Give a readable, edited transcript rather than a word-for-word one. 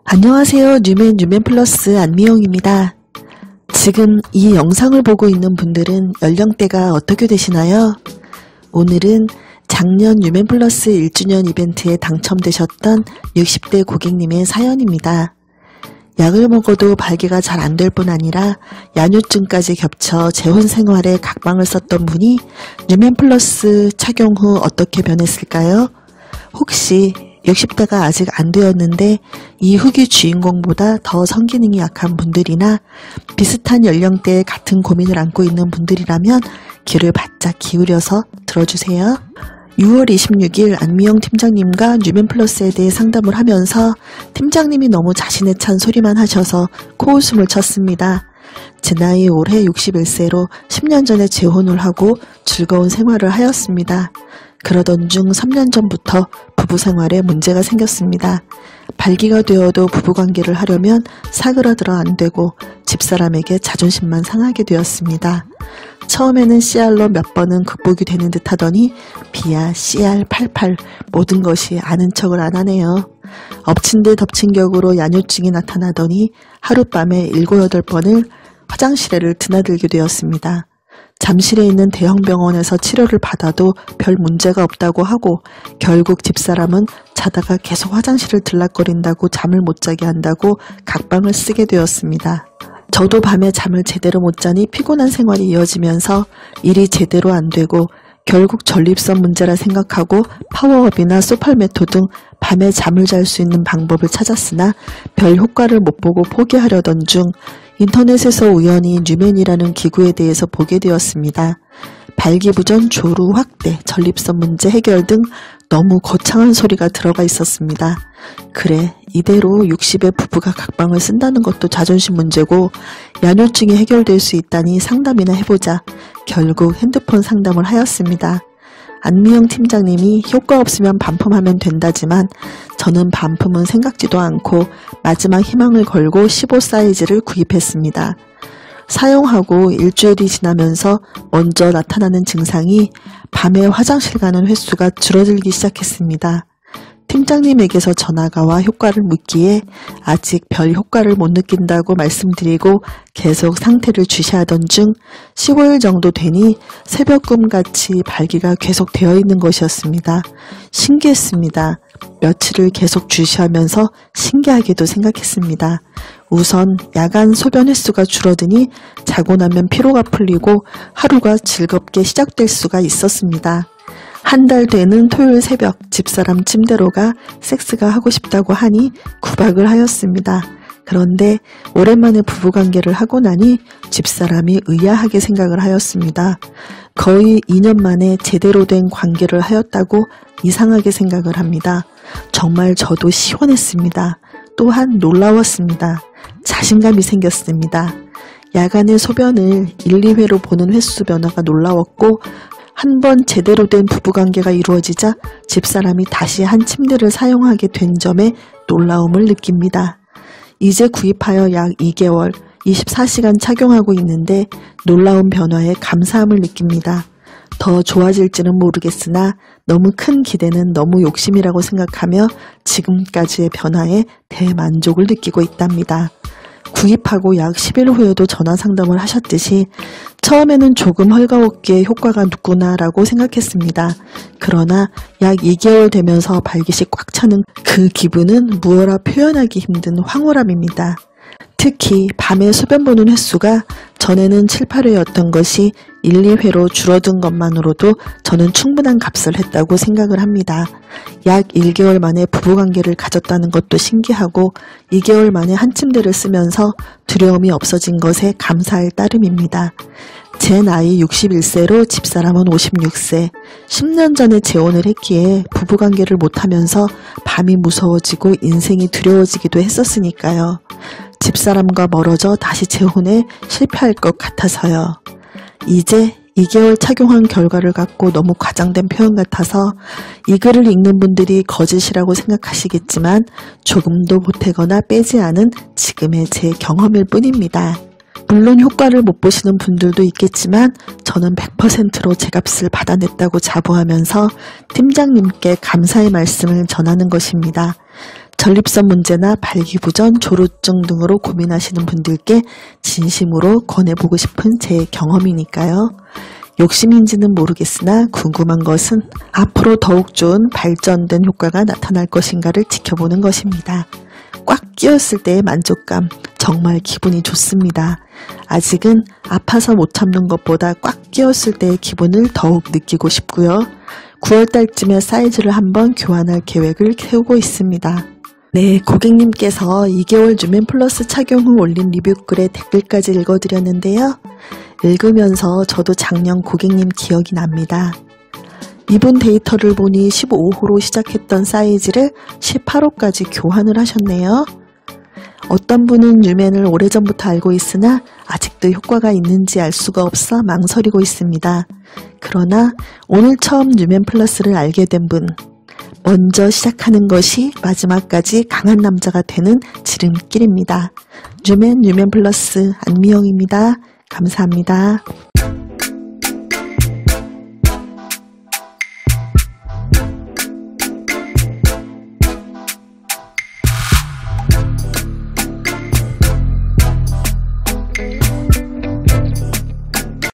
안녕하세요. 뉴맨 플러스 안미영입니다. 지금 이 영상을 보고 있는 분들은 연령대가 어떻게 되시나요? 오늘은 작년 뉴맨 플러스 1주년 이벤트에 당첨되셨던 60대 고객님의 사연입니다. 약을 먹어도 발기가 잘 안 될 뿐 아니라 야뇨증까지 겹쳐 재혼 생활에 각방을 썼던 분이 뉴맨 플러스 착용 후 어떻게 변했을까요? 혹시 60대가 아직 안 되었는데 이 후기 주인공보다 더 성기능이 약한 분들이나 비슷한 연령대에 같은 고민을 안고 있는 분들이라면 귀를 바짝 기울여서 들어주세요. 6월 26일 안미영 팀장님과 뉴맨 플러스에 대해 상담을 하면서 팀장님이 너무 자신에 찬 소리만 하셔서 코웃음을 쳤습니다. 제 나이 올해 61세로 10년 전에 재혼을 하고 즐거운 생활을 하였습니다. 그러던 중 3년 전부터 부부 생활에 문제가 생겼습니다. 발기가 되어도 부부관계를 하려면 사그라들어 안 되고 집사람에게 자존심만 상하게 되었습니다. 처음에는 CR로 몇 번은 극복이 되는 듯 하더니 비야 CR 88 모든 것이 아는 척을 안 하네요. 엎친 데 덮친 격으로 야뇨증이 나타나더니 하룻밤에 7, 8번을 화장실에를 드나들게 되었습니다. 잠실에 있는 대형 병원에서 치료를 받아도 별 문제가 없다고 하고 결국 집사람은 자다가 계속 화장실을 들락거린다고 잠을 못 자게 한다고 각방을 쓰게 되었습니다. 저도 밤에 잠을 제대로 못 자니 피곤한 생활이 이어지면서 일이 제대로 안 되고 결국 전립선 문제라 생각하고 파워업이나 소팔메토 등 밤에 잠을 잘 수 있는 방법을 찾았으나 별 효과를 못 보고 포기하려던 중 인터넷에서 우연히 뉴맨이라는 기구에 대해서 보게 되었습니다. 발기부전 조루 확대, 전립선 문제 해결 등 너무 거창한 소리가 들어가 있었습니다. 그래, 이대로 60의 부부가 각방을 쓴다는 것도 자존심 문제고 야뇨증이 해결될 수 있다니 상담이나 해보자. 결국 핸드폰 상담을 하였습니다. 안미영 팀장님이 효과 없으면 반품하면 된다지만 저는 반품은 생각지도 않고 마지막 희망을 걸고 15 사이즈를 구입했습니다. 사용하고 일주일이 지나면서 먼저 나타나는 증상이 밤에 화장실 가는 횟수가 줄어들기 시작했습니다. 팀장님에게서 전화가 와 효과를 묻기에 아직 별 효과를 못 느낀다고 말씀드리고 계속 상태를 주시하던 중 15일 정도 되니 새벽꿈같이 발기가 계속 되어 있는 것이었습니다. 신기했습니다. 며칠을 계속 주시하면서 신기하게도 생각했습니다. 우선 야간 소변 횟수가 줄어드니 자고 나면 피로가 풀리고 하루가 즐겁게 시작될 수가 있었습니다. 한 달 되는 토요일 새벽 집사람 침대로 가 섹스가 하고 싶다고 하니 구박을 하였습니다. 그런데 오랜만에 부부관계를 하고 나니 집사람이 의아하게 생각을 하였습니다. 거의 2년 만에 제대로 된 관계를 하였다고 이상하게 생각을 합니다. 정말 저도 시원했습니다. 또한 놀라웠습니다. 자신감이 생겼습니다. 야간에 소변을 1, 2회로 보는 횟수 변화가 놀라웠고 한 번 제대로 된 부부관계가 이루어지자 집사람이 다시 한 침대를 사용하게 된 점에 놀라움을 느낍니다. 이제 구입하여 약 2개월, 24시간 착용하고 있는데 놀라운 변화에 감사함을 느낍니다. 더 좋아질지는 모르겠으나 너무 큰 기대는 너무 욕심이라고 생각하며 지금까지의 변화에 대만족을 느끼고 있답니다. 구입하고 약 10일 후에도 전화 상담을 하셨듯이 처음에는 조금 헐가웠기에 효과가 눕구나라고 생각했습니다. 그러나 약 2개월 되면서 발기시 꽉 차는 그 기분은 무어라 표현하기 힘든 황홀함입니다. 특히 밤에 소변 보는 횟수가 전에는 7, 8회였던 것이 1, 2회로 줄어든 것만으로도 저는 충분한 값을 했다고 생각을 합니다. 약 1개월 만에 부부관계를 가졌다는 것도 신기하고 2개월 만에 한 침대를 쓰면서 두려움이 없어진 것에 감사할 따름입니다. 제 나이 61세로 집사람은 56세, 10년 전에 재혼을 했기에 부부관계를 못하면서 밤이 무서워지고 인생이 두려워지기도 했었으니까요. 집사람과 멀어져 다시 재혼에 실패할 것 같아서요. 이제 2개월 착용한 결과를 갖고 너무 과장된 표현 같아서 이 글을 읽는 분들이 거짓이라고 생각하시겠지만 조금도 보태거나 빼지 않은 지금의 제 경험일 뿐입니다. 물론 효과를 못 보시는 분들도 있겠지만 저는 100%로 제 값을 받아냈다고 자부하면서 팀장님께 감사의 말씀을 전하는 것입니다. 전립선 문제나 발기부전, 조루증 등으로 고민하시는 분들께 진심으로 권해보고 싶은 제 경험이니까요. 욕심인지는 모르겠으나 궁금한 것은 앞으로 더욱 좋은 발전된 효과가 나타날 것인가를 지켜보는 것입니다. 꽉 끼었을 때의 만족감 정말 기분이 좋습니다. 아직은 아파서 못 참는 것보다 꽉 끼었을 때의 기분을 더욱 느끼고 싶고요. 9월달쯤에 사이즈를 한번 교환할 계획을 세우고 있습니다. 네, 고객님께서 2개월 뉴멘 플러스 착용 후 올린 리뷰글의 댓글까지 읽어드렸는데요. 읽으면서 저도 작년 고객님 기억이 납니다. 이분 데이터를 보니 15호로 시작했던 사이즈를 18호까지 교환을 하셨네요. 어떤 분은 뉴멘을 오래전부터 알고 있으나 아직도 효과가 있는지 알 수가 없어 망설이고 있습니다. 그러나 오늘 처음 뉴멘 플러스를 알게 된 분, 먼저 시작하는 것이 마지막까지 강한 남자가 되는 지름길입니다. 뉴멘 플러스 안미영입니다. 감사합니다.